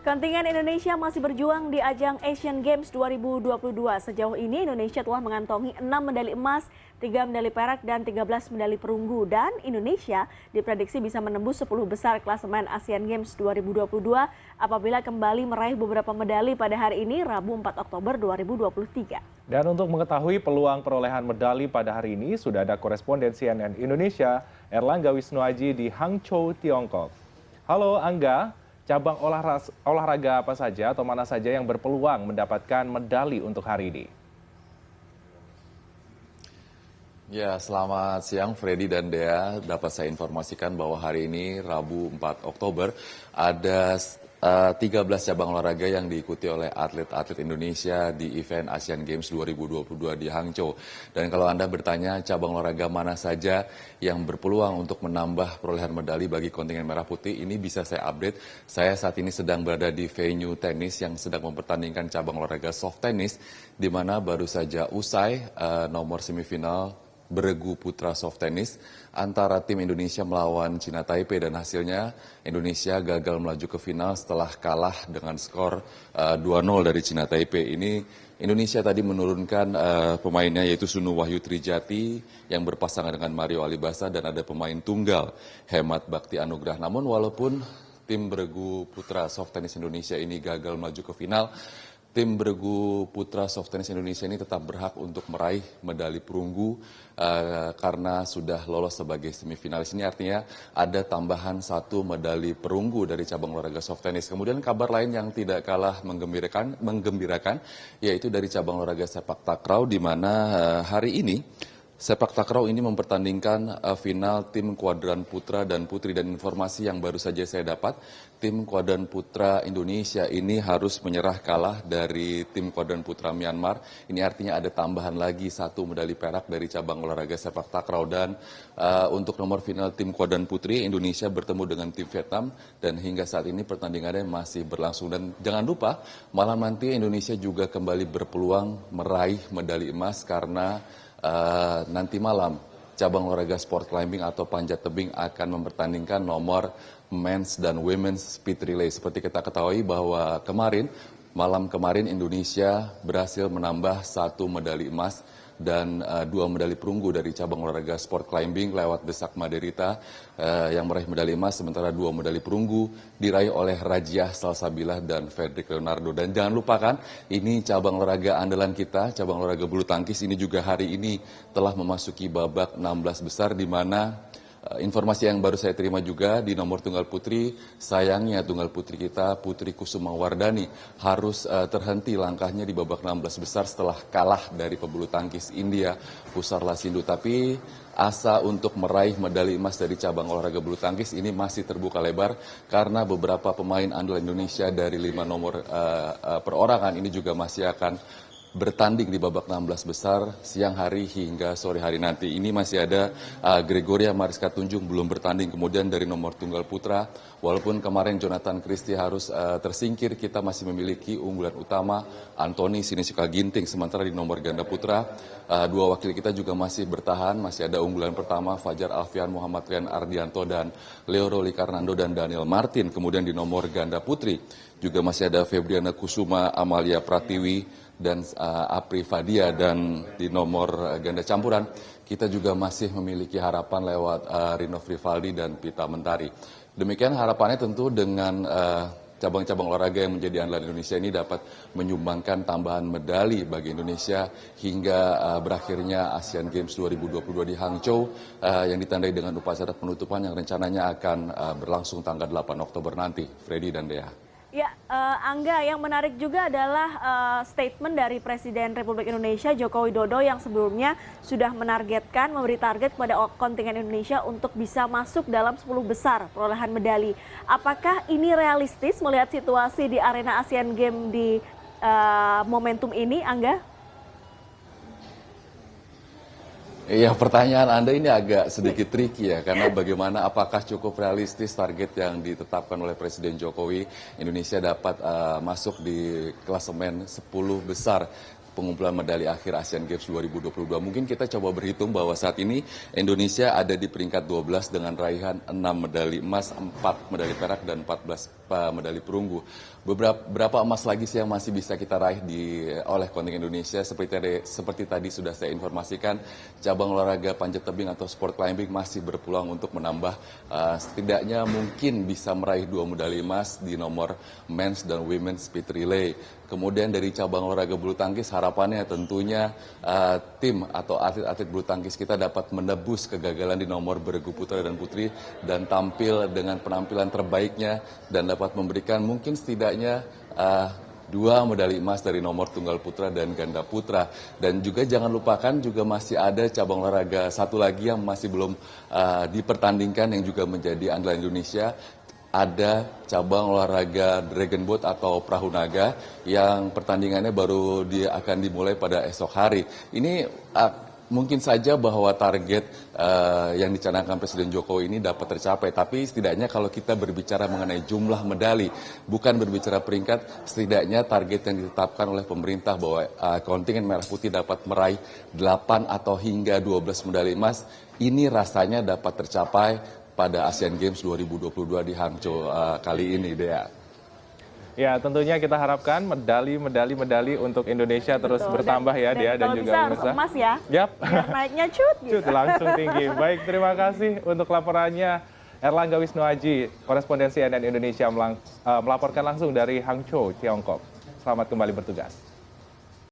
Kontingen Indonesia masih berjuang di ajang Asian Games 2022. Sejauh ini Indonesia telah mengantongi 6 medali emas, 3 medali perak, dan 13 medali perunggu. Dan Indonesia diprediksi bisa menembus 10 besar klasemen Asian Games 2022 apabila kembali meraih beberapa medali pada hari ini, Rabu 4 Oktober 2023. Dan untuk mengetahui peluang perolehan medali pada hari ini, sudah ada koresponden CNN Indonesia, Erlangga Wisnuaji di Hangzhou, Tiongkok. Halo Angga. Cabang olahraga apa saja atau mana saja yang berpeluang mendapatkan medali untuk hari ini? Ya, selamat siang Freddy dan Dea. Dapat saya informasikan bahwa hari ini Rabu 4 Oktober ada 13 cabang olahraga yang diikuti oleh atlet-atlet Indonesia di event Asian Games 2022 di Hangzhou. Dan kalau Anda bertanya cabang olahraga mana saja yang berpeluang untuk menambah perolehan medali bagi kontingen Merah Putih, ini bisa saya update. Saya saat ini sedang berada di venue tenis yang sedang mempertandingkan cabang olahraga soft tennis, di mana baru saja usai nomor semifinal beregu putra soft tennis antara tim Indonesia melawan Cina Taipei, dan hasilnya Indonesia gagal melaju ke final setelah kalah dengan skor 2-0 dari Cina Taipei. Ini Indonesia tadi menurunkan pemainnya, yaitu Sunu Wahyu Trijati yang berpasangan dengan Mario Alibasa, dan ada pemain tunggal Hemat Bakti Anugrah. Namun walaupun tim beregu putra soft tennis Indonesia ini gagal melaju ke final, tim beregu putra soft tennis Indonesia ini tetap berhak untuk meraih medali perunggu karena sudah lolos sebagai semifinalis. Ini artinya ada tambahan 1 medali perunggu dari cabang olahraga soft tennis. Kemudian kabar lain yang tidak kalah menggembirakan yaitu dari cabang olahraga sepak takraw, di mana hari ini sepak takraw ini mempertandingkan final tim kuadran putra dan putri, dan informasi yang baru saja saya dapat, tim kuadran putra Indonesia ini harus menyerah kalah dari tim kuadran putra Myanmar. Ini artinya ada tambahan lagi 1 medali perak dari cabang olahraga sepak takraw. Dan untuk nomor final tim kuadran putri, Indonesia bertemu dengan tim Vietnam, dan hingga saat ini pertandingannya masih berlangsung. Dan jangan lupa, malam nanti Indonesia juga kembali berpeluang meraih medali emas karena nanti malam cabang olahraga sport climbing atau panjat tebing akan mempertandingkan nomor men's dan women's speed relay. Seperti kita ketahui bahwa malam kemarin Indonesia berhasil menambah 1 medali emas dan 2 medali perunggu dari cabang olahraga sport climbing lewat Desak Maderita yang meraih medali emas, sementara 2 medali perunggu diraih oleh Rajiah Salsabila dan Fredrik Leonardo. Dan jangan lupakan, ini cabang olahraga andalan kita, cabang olahraga bulu tangkis ini juga hari ini telah memasuki babak 16 besar, di mana informasi yang baru saya terima juga di nomor tunggal putri, sayangnya tunggal putri kita, Putri Kusuma Wardani, harus terhenti langkahnya di babak 16 besar setelah kalah dari pebulu tangkis India, Pusarla Sindhu. Tapi asa untuk meraih medali emas dari cabang olahraga bulu tangkis ini masih terbuka lebar, karena beberapa pemain andalan Indonesia dari 5 nomor perorangan ini juga masih akan bertanding di babak 16 besar siang hari hingga sore hari nanti. Ini masih ada Gregoria Mariska Tunjung belum bertanding. Kemudian dari nomor tunggal putra, walaupun kemarin Jonathan Christie harus tersingkir, kita masih memiliki unggulan utama Anthony Sinisika Ginting. Sementara di nomor ganda putra, 2 wakil kita juga masih bertahan. Masih ada unggulan pertama Fajar Alfian, Muhammad Rian Ardianto, dan Leo Roli Karnando dan Daniel Martin. Kemudian di nomor ganda putri juga masih ada Febriana Kusuma, Amalia Pratiwi, dan Apri Fadia. Dan di nomor ganda campuran kita juga masih memiliki harapan lewat Rino Frivaldi dan Pita Mentari. Demikian harapannya tentu dengan cabang-cabang olahraga yang menjadi andalan Indonesia ini dapat menyumbangkan tambahan medali bagi Indonesia hingga berakhirnya Asian Games 2022 di Hangzhou yang ditandai dengan upacara penutupan yang rencananya akan berlangsung tanggal 8 Oktober nanti. Freddy dan Dea. Ya, Angga, yang menarik juga adalah statement dari Presiden Republik Indonesia Joko Widodo yang sebelumnya sudah memberi target kepada kontingen Indonesia untuk bisa masuk dalam 10 besar perolehan medali. Apakah ini realistis melihat situasi di arena Asian Games di momentum ini, Angga? Iya, pertanyaan Anda ini agak sedikit tricky ya, karena bagaimana apakah cukup realistis target yang ditetapkan oleh Presiden Jokowi, Indonesia dapat masuk di klasemen 10 besar. pengumpulan medali akhir Asian Games 2022. Mungkin kita coba berhitung bahwa saat ini Indonesia ada di peringkat 12 dengan raihan 6 medali emas, 4 medali perak, dan 14 medali perunggu. Berapa emas lagi sih yang masih bisa kita raih oleh kontingen Indonesia? Seperti tadi sudah saya informasikan, cabang olahraga panjat tebing atau sport climbing masih berpeluang untuk menambah setidaknya mungkin bisa meraih 2 medali emas di nomor men's dan women's speed relay. Kemudian dari cabang olahraga bulu tangkis, harapannya tentunya tim atau atlet-atlet bulu tangkis kita dapat menebus kegagalan di nomor beregu putra dan putri dan tampil dengan penampilan terbaiknya dan dapat memberikan mungkin setidaknya 2 medali emas dari nomor tunggal putra dan ganda putra. Dan juga jangan lupakan juga masih ada cabang olahraga satu lagi yang masih belum dipertandingkan yang juga menjadi andalan Indonesia. Ada cabang olahraga Dragon Boat atau perahu naga yang pertandingannya baru akan dimulai pada esok hari. Ini mungkin saja bahwa target yang dicanangkan Presiden Jokowi ini dapat tercapai. Tapi setidaknya kalau kita berbicara mengenai jumlah medali, bukan berbicara peringkat, setidaknya target yang ditetapkan oleh pemerintah bahwa kontingen Merah Putih dapat meraih 8 atau hingga 12 medali emas, ini rasanya dapat tercapai pada Asian Games 2022 di Hangzhou kali ini, Dea. Ya, tentunya kita harapkan medali untuk Indonesia terus bertambah ya, Dea, dan juga kalau bisa harus emas ya. Yap. Biar naiknya cut gitu. Cut, langsung tinggi. Baik, terima kasih untuk laporannya Erlangga Wisnuaji, korespondensi CNN Indonesia melaporkan langsung dari Hangzhou, Tiongkok. Selamat kembali bertugas.